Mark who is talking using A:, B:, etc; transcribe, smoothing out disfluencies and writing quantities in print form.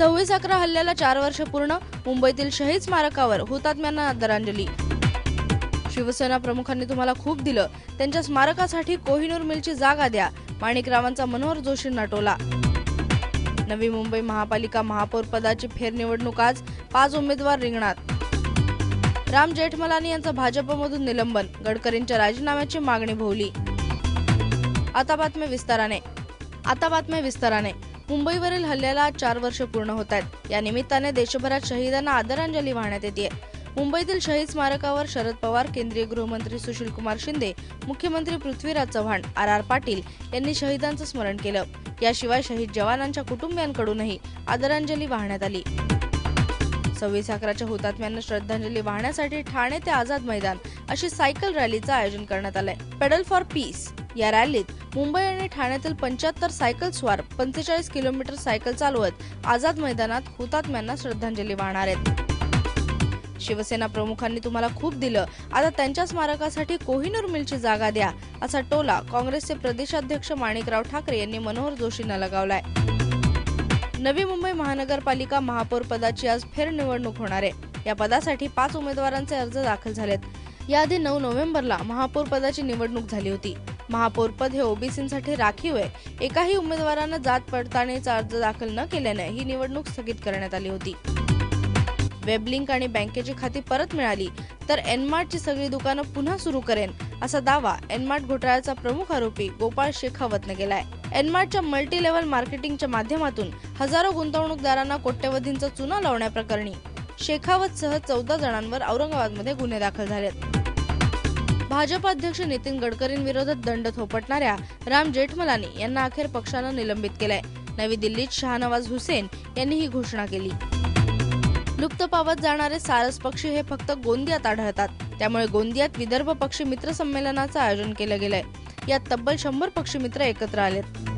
A: 26/11 हल्ल्याला 4 वर्ष पूर्ण. मुंबईतील शहीद स्मारकावर हुतात्म्यांना आदरांजली. शिवसेना प्रमुखांनी तुम्हाला खूप दिलं, त्यांच्या स्मारकासाठी कोहिनूर मिलची जागा द्या. माणिकरावांचा मनोहर जोशींना टोला. नवी मुंबई महापालिका महापौर पदाची फेरनिवडणूक आज. 5 उमेदवार रिंगणात. राम जेठमलानी यांचं भाजपमधून निलंबन. गडकरींच्या राजीनाम्याची मागणी भोवली. आता बातम्या विस्ताराने. मुंबईवरील हल्ल्याला 4 वर्ष पूर्ण होत आहेत. या निमित्ताने देशभरात शहीदांना आदरांजली वाहण्यात येते. मुंबईतील शहीद स्मारकावर शरद पवार, केंद्रीय गृहमंत्री सुशीलकुमार शिंदे, मुख्यमंत्री पृथ्वीराज चव्हाण, RR पाटील यांनी शहीदांचं स्मरण केलं. याशिवाय शहीद जवानांच्या कुटुंबियांकडूनही आदरांजली वाहण्यात आली. 26/11च्या हुतात्म्यांना श्रद्धांजली वाहण्यासाठी ठाणे ते आझाद मैदान अशी सायकल रॅलीचं आयोजन करण्यात आलंय. पेडल फॉर पीस या रॅलीत मुंबई आणि ठाण्यातील 75 सायकल स्वार 45 किलोमीटर सायकल चालवत आझाद मैदानात हुतात्म्यांना श्रद्धांजली वाहणार आहेत. शिवसेना प्रमुखांनी तुम्हाला खूप दिलं, आता त्यांच्या स्मारकासाठी कोहिनूर मिलची जागा द्या, असा टोला काँग्रेसचे प्रदेशाध्यक्ष माणिकराव ठाकरे यांनी मनोहर जोशींना लगावलाय. नवी मुंबई महानगरपालिका महापौर पदाची आज फेरनिवडणूक होणार आहे. या पदासाठी 5 उमेदवारांचे अर्ज दाखल झालेत. याआधी 9 नोव्हेंबरला महापौर पदाची निवडणूक झाली होती. महापौर पद हे ओबीसींसाठी राखीव आहे. एकाही उमेदवारानं जात पडताळणीचा अर्ज दाखल न केल्याने ही निवडणूक स्थगित करण्यात आली होती. वेबलिंक आणि बँकेची खाती परत मिळाली तर एनमार्टची सगळी दुकानं पुन्हा सुरू करेन, असा दावा एनमार्ट घोटाळ्याचा प्रमुख आरोपी गोपाळ शेखावतने केलाय. एनमार्टच्या मल्टी लेव्हल मार्केटिंगच्या माध्यमातून हजारो गुंतवणूकदारांना कोट्यवधींचा चुना लावण्याप्रकरणी शेखावतसह 14 जणांवर औरंगाबादमध्ये गुन्हे दाखल झालेत. भाजप अध्यक्ष नितीन गडकरींविरोधात दंड थोपटणाऱ्या राम जेठमलानी यांना अखेर पक्षानं निलंबित केलंय. नवी दिल्लीत शाहनवाज हुसेन यांनी ही घोषणा केली. लुप्त पावत जाणारे सारस पक्षी हे फक्त गोंदियात आढळतात. त्यामुळे गोंदियात विदर्भ पक्षी मित्र संमेलनाचं आयोजन केलं गेलंय. यात तब्बल 100 पक्षी मित्र एकत्र आलेत.